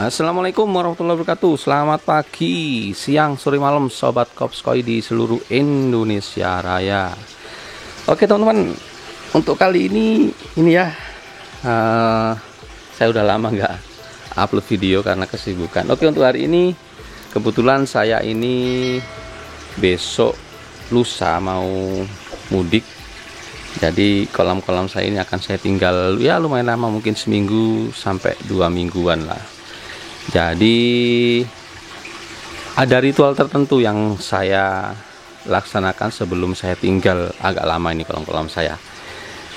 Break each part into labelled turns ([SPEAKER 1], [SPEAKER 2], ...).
[SPEAKER 1] Assalamualaikum warahmatullahi wabarakatuh. Selamat pagi, siang, sore, malam sobat Kopskoi di seluruh Indonesia Raya. Oke teman-teman, untuk kali ini ya saya udah lama nggak upload video karena kesibukan. Oke, untuk hari ini kebetulan saya ini besok lusa mau mudik. Jadi kolam-kolam saya ini akan saya tinggal ya lumayan lama, mungkin seminggu sampai 2 mingguan lah. Jadi ada ritual tertentu yang saya laksanakan sebelum saya tinggal agak lama ini kolam-kolam saya.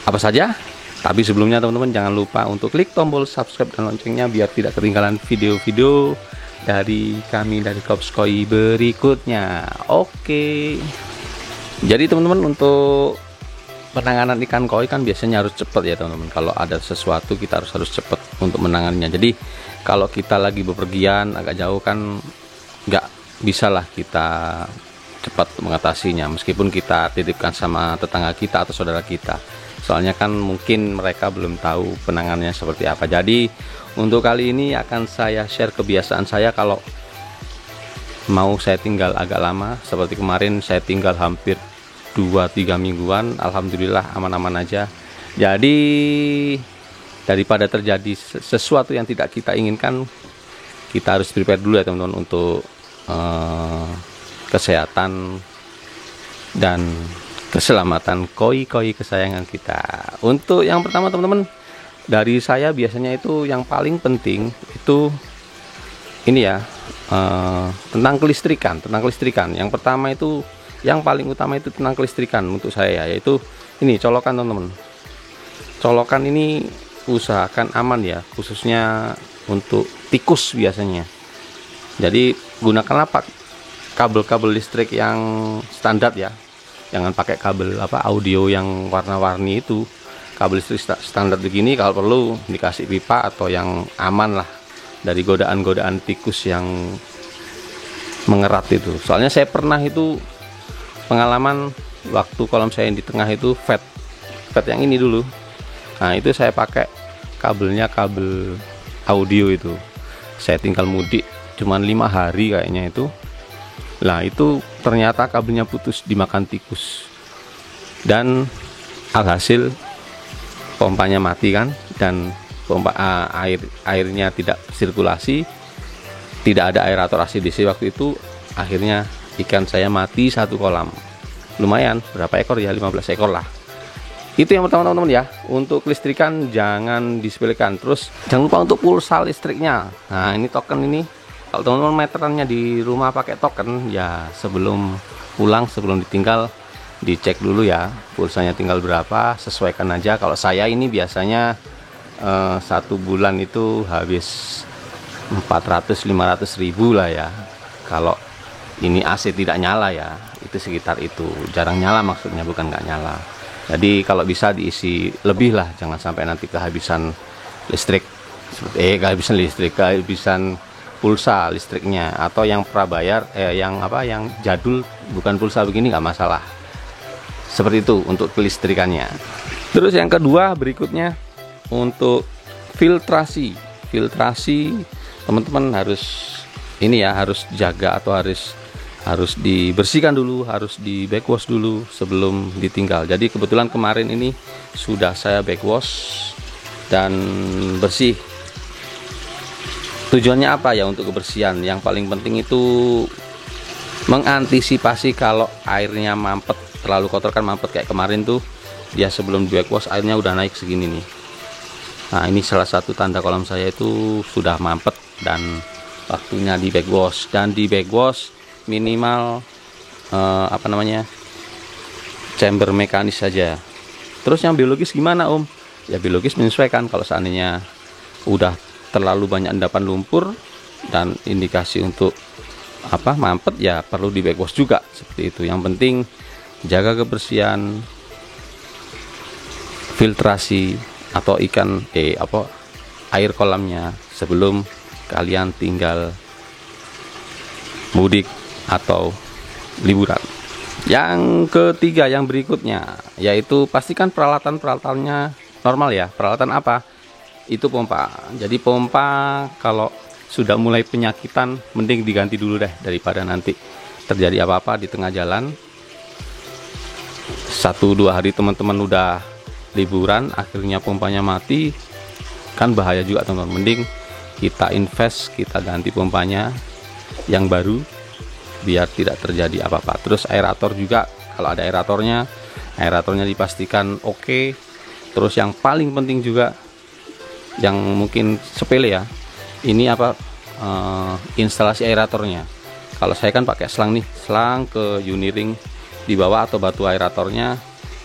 [SPEAKER 1] Apa saja? Tapi sebelumnya teman-teman jangan lupa untuk klik tombol subscribe dan loncengnya biar tidak ketinggalan video-video dari kami dari Kopskoi berikutnya. Oke. Jadi teman-teman, untuk penanganan ikan koi kan biasanya harus cepat ya teman-teman. Kalau ada sesuatu kita harus cepat untuk menangannya. Jadi kalau kita lagi bepergian agak jauh kan nggak bisa lah kita cepat mengatasinya, meskipun kita titipkan sama tetangga kita atau saudara kita. Soalnya kan mungkin mereka belum tahu penanganannya seperti apa. Jadi untuk kali ini akan saya share kebiasaan saya kalau mau saya tinggal agak lama. Seperti kemarin saya tinggal hampir 2-3 mingguan, alhamdulillah aman-aman aja. Jadi daripada terjadi sesuatu yang tidak kita inginkan, kita harus prepare dulu ya teman-teman untuk kesehatan dan keselamatan koi-koi kesayangan kita. Untuk yang pertama teman-teman, dari saya biasanya itu yang paling penting itu ini ya, tentang kelistrikan. Yang pertama itu, yang paling utama itu tentang kelistrikan untuk saya, yaitu ini colokan teman-teman. Colokan ini usahakan aman ya, khususnya untuk tikus biasanya. Jadi gunakanlah kabel-kabel listrik yang standar ya, jangan pakai kabel audio yang warna-warni itu. Kabel listrik standar begini, kalau perlu dikasih pipa atau yang aman lah dari godaan-godaan tikus yang mengerat itu. Soalnya saya pernah itu pengalaman waktu kolam saya yang di tengah itu fat yang ini dulu. Nah itu saya pakai kabelnya kabel audio itu. Saya tinggal mudik cuman 5 hari kayaknya itu. Lah itu ternyata kabelnya putus dimakan tikus. Dan alhasil pompanya mati kan, dan pompa airnya tidak sirkulasi, tidak ada aerator ACDC waktu itu. Akhirnya ikan saya mati satu kolam. Lumayan, berapa ekor ya, 15 ekor lah. Itu yang pertama teman-teman ya. Untuk kelistrikan jangan disepelekan. Terus jangan lupa untuk pulsa listriknya. Nah ini token ini, kalau teman-teman meterannya di rumah pakai token ya, sebelum pulang, sebelum ditinggal dicek dulu ya pulsanya tinggal berapa, sesuaikan aja. Kalau saya ini biasanya 1 bulan itu habis 400-500 ribu lah ya. Kalau ini AC tidak nyala ya, itu sekitar itu. Jarang nyala maksudnya, bukan nggak nyala. Jadi kalau bisa diisi lebih lah, jangan sampai nanti kehabisan listrik. Kehabisan pulsa listriknya. Atau yang prabayar, yang jadul bukan pulsa begini nggak masalah. Seperti itu untuk kelistrikannya. Terus yang kedua berikutnya untuk filtrasi. Filtrasi teman-teman harus ini ya, harus jaga atau harus dibersihkan dulu, harus di backwash dulu sebelum ditinggal. Jadi kebetulan kemarin ini sudah saya backwash dan bersih. Tujuannya apa ya untuk kebersihan? Yang paling penting itu mengantisipasi kalau airnya mampet, terlalu kotor kan mampet kayak kemarin tuh. Ya sebelum di backwash airnya udah naik segini nih. Nah ini salah satu tanda kolam saya itu sudah mampet dan waktunya di backwash. Dan di backwash minimal chamber mekanis saja. Terus yang biologis gimana Om? Ya biologis menyesuaikan. Kalau seandainya udah terlalu banyak endapan lumpur dan indikasi untuk mampet, ya perlu di backwash juga seperti itu. Yang penting jaga kebersihan, filtrasi atau air kolamnya sebelum kalian tinggal mudik atau liburan. Yang ketiga, yang berikutnya, yaitu pastikan peralatannya normal ya. Peralatan apa? Itu pompa. Jadi pompa kalau sudah mulai penyakitan, mending diganti dulu deh daripada nanti terjadi apa-apa di tengah jalan. 1-2 hari teman-teman udah liburan, akhirnya pompanya mati, kan bahaya juga teman-teman. Mending kita invest, kita ganti pompanya yang baru biar tidak terjadi apa-apa. Terus aerator juga, kalau ada aeratornya dipastikan oke. Terus yang paling penting juga, yang mungkin sepele ya, ini instalasi aeratornya. Kalau saya kan pakai selang nih, selang ke Uniring di bawah atau batu aeratornya,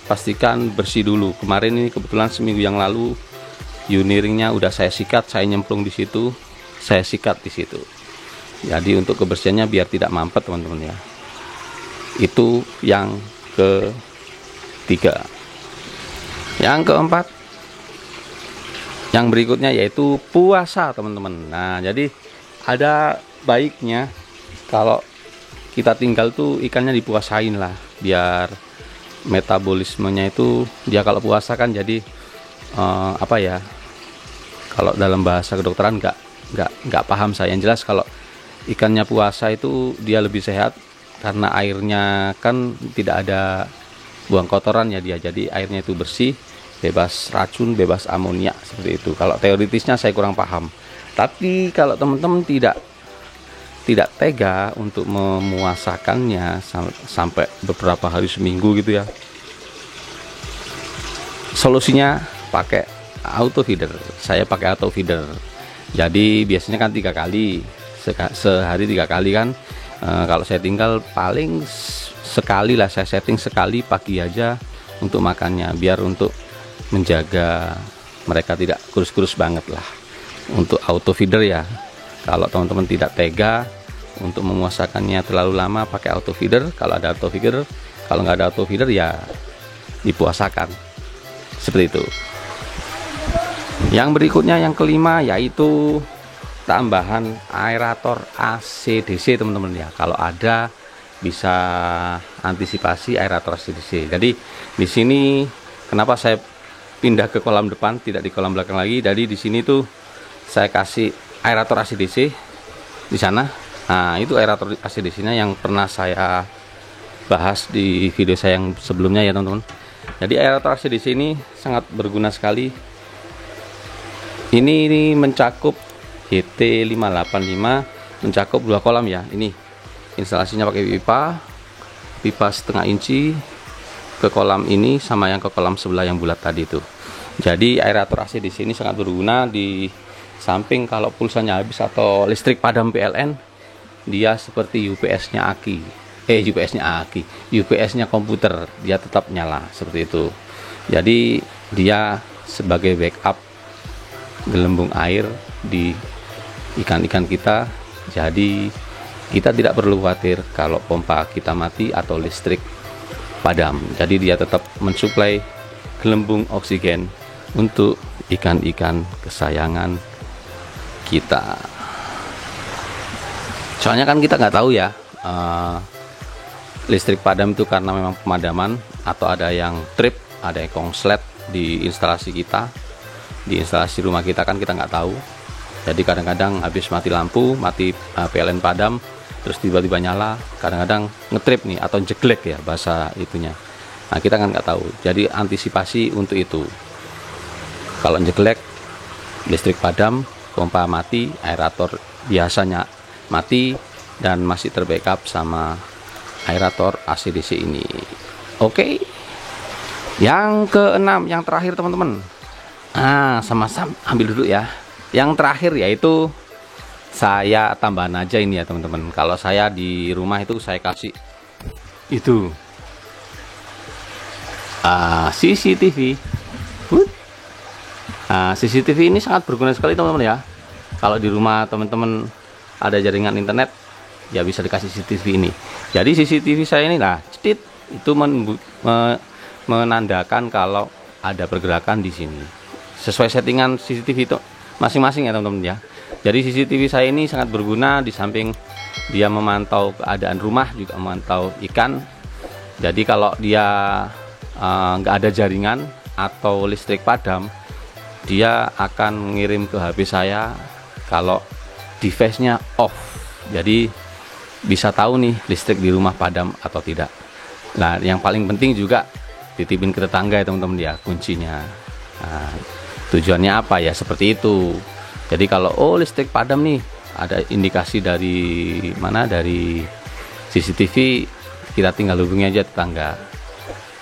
[SPEAKER 1] pastikan bersih dulu. Kemarin ini kebetulan seminggu yang lalu Uniringnya udah saya sikat, saya nyemplung di situ, saya sikat di situ. Jadi untuk kebersihannya biar tidak mampet teman-teman ya. Itu yang ketiga. Yang keempat, yang berikutnya yaitu puasa teman-teman. Nah, jadi ada baiknya kalau kita tinggal tuh ikannya dipuasain lah, biar metabolismenya itu dia kalau puasa kan jadi kalau dalam bahasa kedokteran nggak paham saya. Yang jelas kalau ikannya puasa itu dia lebih sehat karena airnya kan tidak ada buang kotoran ya dia, jadi airnya itu bersih, bebas racun, bebas amonia, seperti itu. Kalau teoritisnya saya kurang paham. Tapi kalau teman-teman tidak tega untuk memuasakannya sampai beberapa hari, seminggu gitu ya, solusinya pakai auto feeder. Saya pakai auto feeder. Jadi biasanya kan 3 kali, sehari 3 kali kan. Kalau saya tinggal paling sekali lah, saya setting sekali pagi aja untuk makannya, biar untuk menjaga mereka tidak kurus-kurus banget lah. Untuk auto feeder ya, kalau teman-teman tidak tega untuk memuasakannya terlalu lama, pakai auto feeder. Kalau ada auto feeder, kalau nggak ada auto feeder ya dipuasakan, seperti itu. Yang berikutnya, yang kelima, yaitu tambahan aerator AC/DC teman-teman ya. Kalau ada bisa antisipasi aerator AC/DC. Jadi di sini kenapa saya pindah ke kolam depan, tidak di kolam belakang lagi. Jadi di sini tuh saya kasih aerator AC/DC di sana. Nah, itu aerator AC/DC-nya yang pernah saya bahas di video saya yang sebelumnya ya teman-teman. Jadi aerator AC/DC ini sangat berguna sekali. Ini mencakup HT585, mencakup 2 kolam ya. Ini instalasinya pakai pipa setengah inci ke kolam ini sama yang ke kolam sebelah yang bulat tadi itu. Jadi aerator AC di sini sangat berguna. Di samping kalau pulsanya habis atau listrik padam PLN, dia seperti UPS-nya UPS-nya komputer, dia tetap nyala seperti itu. Jadi dia sebagai backup gelembung air di ikan-ikan kita. Jadi kita tidak perlu khawatir kalau pompa kita mati atau listrik padam. Jadi dia tetap mensuplai gelembung oksigen untuk ikan-ikan kesayangan kita. Soalnya kan kita nggak tahu ya, listrik padam itu karena memang pemadaman atau ada yang trip, ada yang konslet di instalasi kita, di instalasi rumah kita, kan kita nggak tahu. Jadi kadang-kadang habis mati lampu, mati PLN padam, terus tiba-tiba nyala, kadang-kadang ngetrip nih atau jeglek ya bahasa itunya. Nah, kita kan nggak tahu. Jadi antisipasi untuk itu. Kalau jeglek, listrik padam, pompa mati, aerator biasanya mati, dan masih terbackup sama aerator AC/DC ini. Oke. Yang keenam, yang terakhir teman-teman. Sama-sama ambil dulu ya. Yang terakhir yaitu saya tambahan aja ini ya teman-teman. Kalau saya di rumah itu saya kasih itu CCTV. CCTV ini sangat berguna sekali teman-teman ya. Kalau di rumah teman-teman ada jaringan internet, ya bisa dikasih CCTV ini. Jadi CCTV saya ini cetit, itu menandakan kalau ada pergerakan di sini. Sesuai settingan CCTV itu masing-masing ya teman-teman ya. Jadi CCTV saya ini sangat berguna, di samping dia memantau keadaan rumah, juga memantau ikan. Jadi kalau dia nggak ada jaringan atau listrik padam, dia akan mengirim ke HP saya kalau device-nya off. Jadi bisa tahu nih listrik di rumah padam atau tidak. Nah, yang paling penting juga titipin ke tetangga ya teman-teman ya kuncinya. Nah, tujuannya apa ya? Seperti itu. Jadi kalau listrik padam nih, ada indikasi dari mana, dari CCTV, kita tinggal hubungi aja tetangga.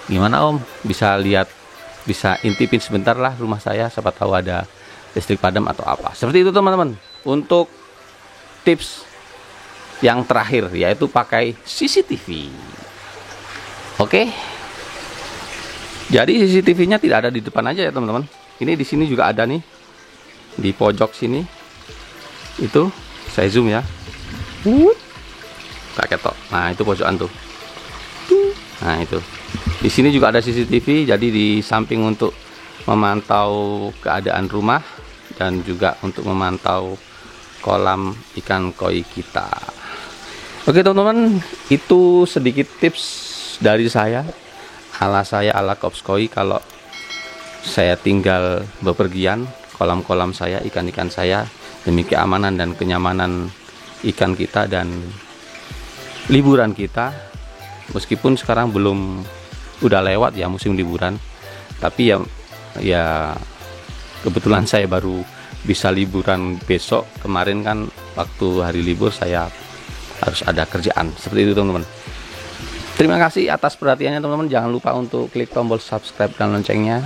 [SPEAKER 1] Gimana Om? Bisa lihat, bisa intipin sebentar lah rumah saya, siapa tahu ada listrik padam atau apa. Seperti itu teman-teman. Untuk tips yang terakhir yaitu pakai CCTV. Oke. Jadi CCTV-nya tidak ada di depan aja ya teman-teman. Ini di sini juga ada nih. Di pojok sini. Itu saya zoom ya. Tak ketok. Nah, itu pojokan tuh. Nah, itu. Di sini juga ada CCTV, jadi di samping untuk memantau keadaan rumah dan juga untuk memantau kolam ikan koi kita. Oke teman-teman, itu sedikit tips dari saya ala Kops Koi. Kalau saya tinggal bepergian, kolam-kolam saya, ikan-ikan saya, demi keamanan dan kenyamanan ikan kita dan liburan kita. Meskipun sekarang belum, udah lewat ya musim liburan, tapi ya kebetulan saya baru bisa liburan besok. Kemarin kan waktu hari libur saya harus ada kerjaan. Seperti itu teman-teman. Terima kasih atas perhatiannya teman-teman. Jangan lupa untuk klik tombol subscribe dan loncengnya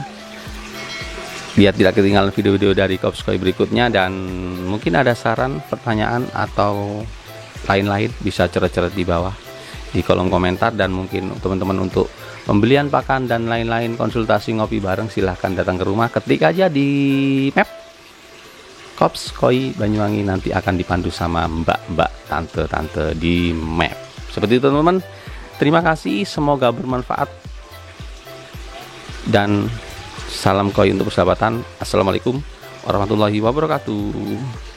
[SPEAKER 1] biar tidak ketinggalan video-video dari Kops Koi berikutnya. Dan mungkin ada saran, pertanyaan atau lain-lain, bisa coret-coret di bawah di kolom komentar. Dan mungkin teman-teman untuk pembelian pakan dan lain-lain, konsultasi ngopi bareng, silahkan datang ke rumah, ketik aja di map Kops Koi Banyuwangi, nanti akan dipandu sama mbak-mbak, tante-tante di map. Seperti itu teman-teman. Terima kasih, semoga bermanfaat dan salam koi untuk persahabatan. Assalamualaikum warahmatullahi wabarakatuh.